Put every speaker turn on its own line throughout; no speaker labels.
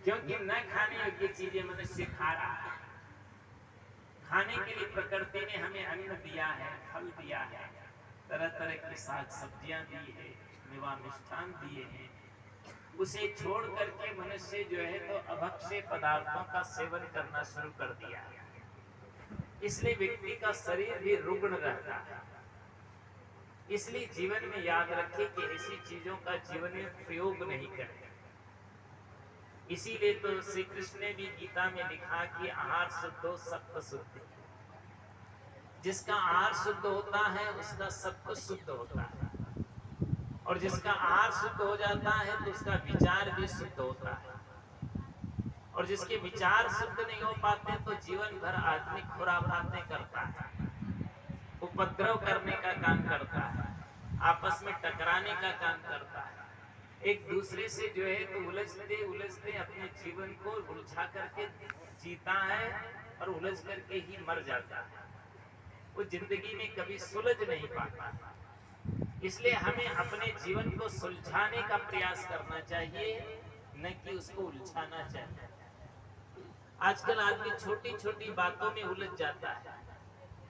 क्योंकि न खाने योग्य चीजें मनुष्य खा रहा है। खाने के लिए प्रकृति ने हमें अन्न दिया है, फल दिया है, तरह तरह की साग सब्जियां दी है, मेवा मिष्ठान दिए हैं। उसे छोड़ करके मनुष्य जो है तो अभक्ष्य पदार्थों का सेवन करना शुरू कर दिया। इसलिए व्यक्ति का शरीर भी रुग्ण रहता है। इसलिए जीवन में याद रखें कि ऐसी चीजों का जीवन में प्रयोग नहीं करें। इसीलिए तो श्री कृष्ण ने भी गीता में लिखा कि आहार शुद्ध हो सत्व शुद्ध। जिसका आहार शुद्ध होता है उसका सब कुछ शुद्ध होता है, और जिसका आहार शुद्ध हो जाता है तो उसका विचार भी शुद्ध होता है। और जिसके विचार शुद्ध नहीं हो पाते तो जीवन भर आदमी खुराफाते करता है, उपद्रव करने का काम करता है, आपस में टकराने का काम करता है, एक दूसरे से जो है तो उलझते उलझते अपने जीवन को उलझा करके जीता है और उलझ करके ही मर जाता है। वो जिंदगी में कभी सुलझ नहीं पाता। इसलिए हमें अपने जीवन को सुलझाने का प्रयास करना चाहिए, न कि उसको उलझाना चाहिए। आजकल आदमी छोटी छोटी बातों में उलझ जाता है।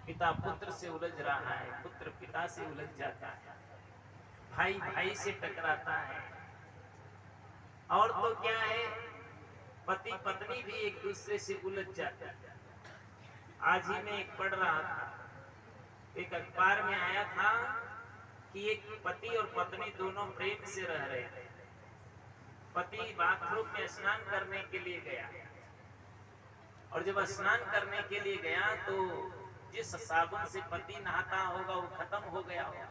पिता पुत्र से उलझ रहा है, पुत्र पिता से उलझ जाता है, भाई भाई से टकराता है, और तो क्या है, पति पत्नी भी एक दूसरे से उलझ जाते हैं। आज ही मैं एक पढ़ रहा था, एक अखबार में आया था कि एक पति और पत्नी दोनों प्रेम से रह रहे थे। पति बाथरूम में स्नान करने के लिए गया, और जब स्नान करने के लिए गया तो जिस साबुन से पति नहाता होगा वो खत्म हो गया होगा,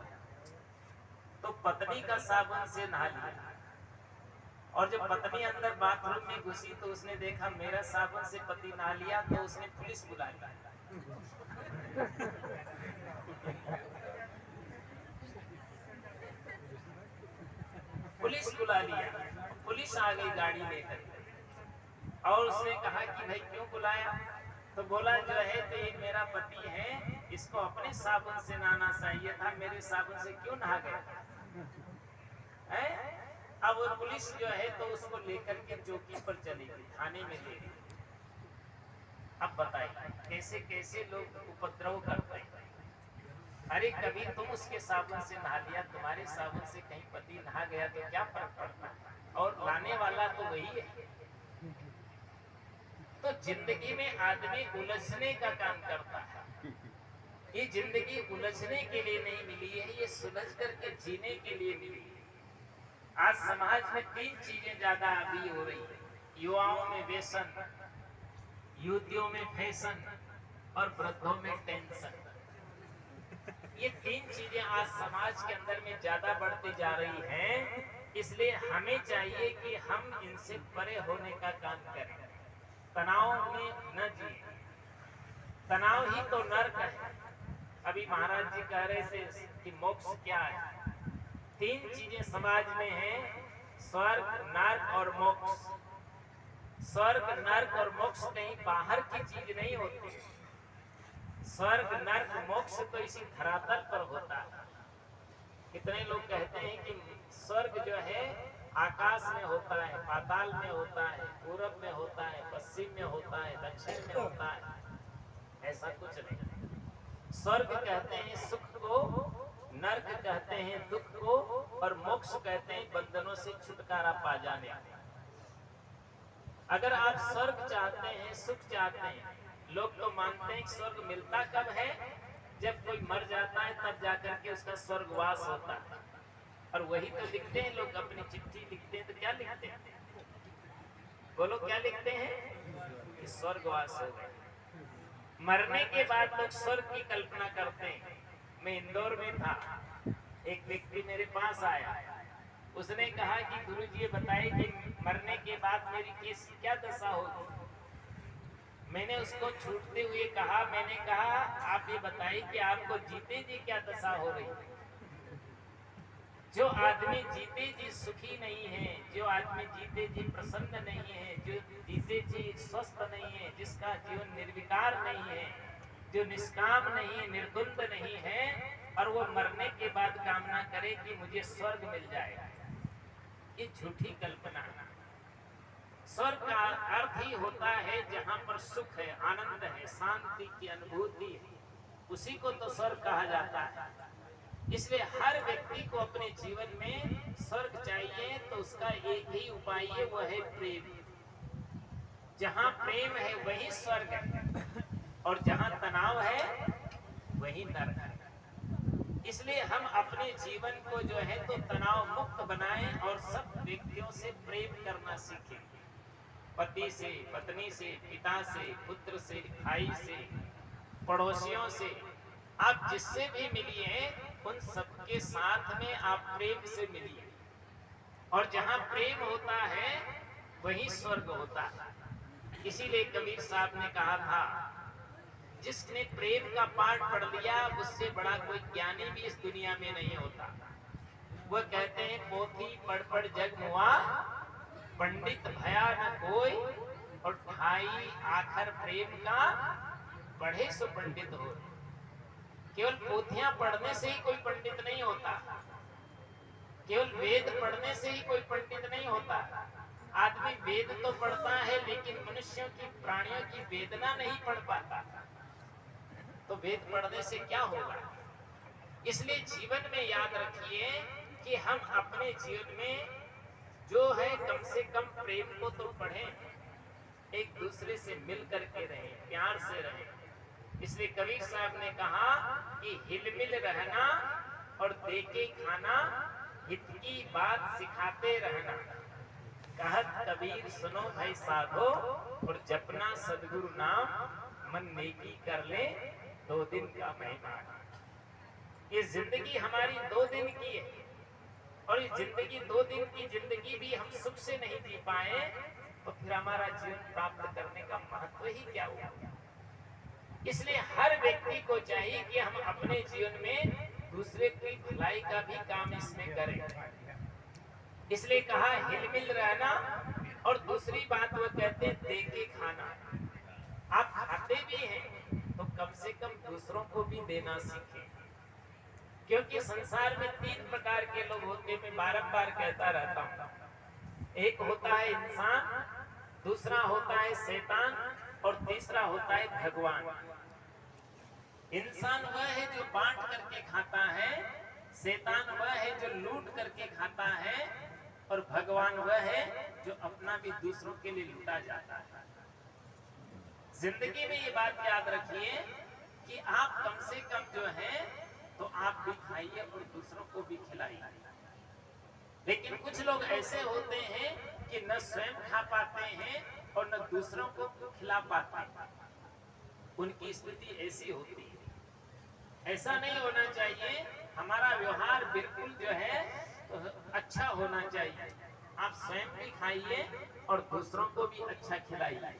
तो पत्नी का साबुन से नहा लिया। और जब पत्नी अंदर बाथरूम में घुसी तो उसने देखा मेरा साबुन से पति नहा लिया, तो उसने पुलिस बुला लिया। पुलिस बुला लिया, पुलिस आ गई गाड़ी लेकर, और उसने कहा कि भाई क्यों बुलाया? तो बोला जो है तो ये मेरा पति है, इसको अपने साबुन से नहाना चाहिए था, मेरे साबुन से क्यों नहा गया है? अब वो पुलिस जो है तो उसको लेकर के चौकी पर चली गई, थाने में ले गई। अब बताइए कैसे कैसे लोग उपद्रव करते हैं। अरे कभी तुम उसके साबुन से नहा लिया, तुम्हारे साबुन से कहीं पति नहा गया तो क्या फर्क पड़ता है, और लाने वाला तो वही है। तो जिंदगी में आदमी उलझने का काम करता है। ये जिंदगी उलझने के लिए नहीं मिली है, ये सुलझ करके जीने के लिए मिली है। आज समाज में तीन चीजें ज्यादा अभी हो रही है, युवाओं में व्यसन, युवतियों में फैशन, और वृद्धों में टेंशन। ये तीन चीजें आज समाज के अंदर में ज्यादा बढ़ती जा रही हैं। इसलिए हमें चाहिए कि हम इनसे परे होने का काम करें, तनाव में न जिए। तनाव ही तो नर्क है। अभी महाराज जी कह रहे थे कि मोक्ष क्या है। तीन चीजें समाज में हैं, स्वर्ग, नर्क और मोक्ष। स्वर्ग, नर्क और मोक्ष कहीं बाहर की चीज नहीं होती। स्वर्ग, नर्क, मोक्ष तो इसी धरातल पर होता है। कितने लोग कहते हैं कि स्वर्ग जो है आकाश में होता है, पाताल में होता है, पूरब में होता है, पश्चिम में होता है, दक्षिण में होता है। ऐसा कुछ नहीं। स्वर्ग कहते हैं सुख को, नर्क कहते हैं दुख को, और मोक्ष कहते हैं बंधनों से छुटकारा पा जाने। अगर आप स्वर्ग चाहते हैं, सुख चाहते हैं, लोग तो मानते हैं कि स्वर्ग मिलता कब है, जब कोई मर जाता है तब जाकर के उसका स्वर्गवास होता है। और वही तो लिखते हैं लोग, अपनी चिट्ठी लिखते हैं तो क्या लिखते हैं, बोलो क्या लिखते हैं कि स्वर्गवास हो गया। मरने के बाद लोग स्वर्ग की कल्पना करते हैं। मैं इंदौर में था, एक व्यक्ति मेरे पास आया, उसने कहा कि गुरुजी ये बताइए कि मरने के बाद मेरी क्या दशा होगी। मैंने उसको छूटते हुए कहा, मैंने कहा आप ये बताइए कि आपको जीते जी क्या दशा हो रही है। जो आदमी जीते जी सुखी नहीं है, जो आदमी जीते जी प्रसन्न नहीं है, जो जीते जी स्वस्थ नहीं है, जिसका जीवन निर्विकार नहीं है, जो निष्काम नहीं है, निर्द्वंद नहीं है, और वो मरने के बाद कामना करे कि मुझे स्वर्ग मिल जाए, ये झूठी कल्पना है। स्वर्ग का अर्थ ही होता है जहाँ पर सुख है, आनंद है, शांति की अनुभूति है, उसी को तो स्वर्ग कहा जाता है। इसलिए हर व्यक्ति को अपने जीवन में स्वर्ग चाहिए तो उसका एक ही उपाय है, वह है प्रेम। जहाँ प्रेम है वही स्वर्ग है, और जहाँ तनाव है वही नरक है। इसलिए हम अपने जीवन को जो है तो तनाव मुक्त बनाएं और सब व्यक्तियों से प्रेम करना सीखें। पति से, पत्नी से, पिता से, पुत्र से, भाई से, पड़ोसियों से, आप जिससे भी मिलिए उन सबके साथ में आप प्रेम से मिलिए। और जहाँ प्रेम होता है वही स्वर्ग होता है। इसीलिए कबीर साहब ने कहा था, जिसने प्रेम का पाठ पढ़ लिया उससे बड़ा कोई ज्ञानी भी इस दुनिया में नहीं होता। वह कहते हैं, पोथी पढ़ पढ़ जग मुआ, पंडित भया न कोई, और ढाई आखर प्रेम का पढ़े सो पंडित हो। केवल पोथियां पढ़ने से ही कोई पंडित नहीं होता, केवल वेद पढ़ने से ही कोई पंडित नहीं होता। आदमी वेद तो पढ़ता है लेकिन मनुष्यों की, प्राणियों की वेदना नहीं पढ़ पाता, तो वेद पढ़ने से क्या होगा। इसलिए जीवन में याद रखिए कि हम अपने जीवन में जो है कम से कम प्रेम को तो पढ़ें, एक दूसरे से मिल करके रहें, प्यार से रहें। इसलिए कबीर साहब ने कहा कि हिलमिल रहना और देके खाना, हित की बात सिखाते रहना। कहत कबीर सुनो भाई साधो, और जपना सदगुरु नाम, मन नेकी कर ले 2 दिन का मेहमान। ये जिंदगी हमारी 2 दिन की है, और ये जिंदगी 2 दिन की जिंदगी भी हम सुख से नहीं जी पाए तो फिर हमारा जीवन प्राप्त करने का महत्व ही क्या हुआ। इसलिए हर व्यक्ति को चाहिए कि हम अपने जीवन में दूसरे की भलाई का भी काम इसमें करें। इसलिए कहा हिलमिल रहना, और दूसरी बात वो कहते हैं देके खाना। आप खाते भी हैं तो कम से कम दूसरों को भी देना सीखें, क्योंकि संसार में 3 प्रकार के लोग होते हैं, मैं बारंबार कहता रहता हूँ। एक होता है इंसान, दूसरा होता है शैतान, और तीसरा होता है भगवान। इंसान वह है जो बांट करके खाता है, शैतान वह है जो लूट करके खाता है, और भगवान वह है जो अपना भी दूसरों के लिए लूटा जाता है। जिंदगी में ये बात याद रखिए कि आप कम से कम जो है तो आप भी खाइए और दूसरों को भी खिलाइए। लेकिन कुछ लोग ऐसे होते हैं कि न स्वयं खा पाते हैं और न दूसरों को खिला पाते हैं। उनकी स्थिति ऐसी होती है। ऐसा नहीं होना चाहिए। हमारा व्यवहार बिल्कुल जो है तो अच्छा होना चाहिए। आप स्वयं भी खाइए और दूसरों को भी अच्छा खिलाइए।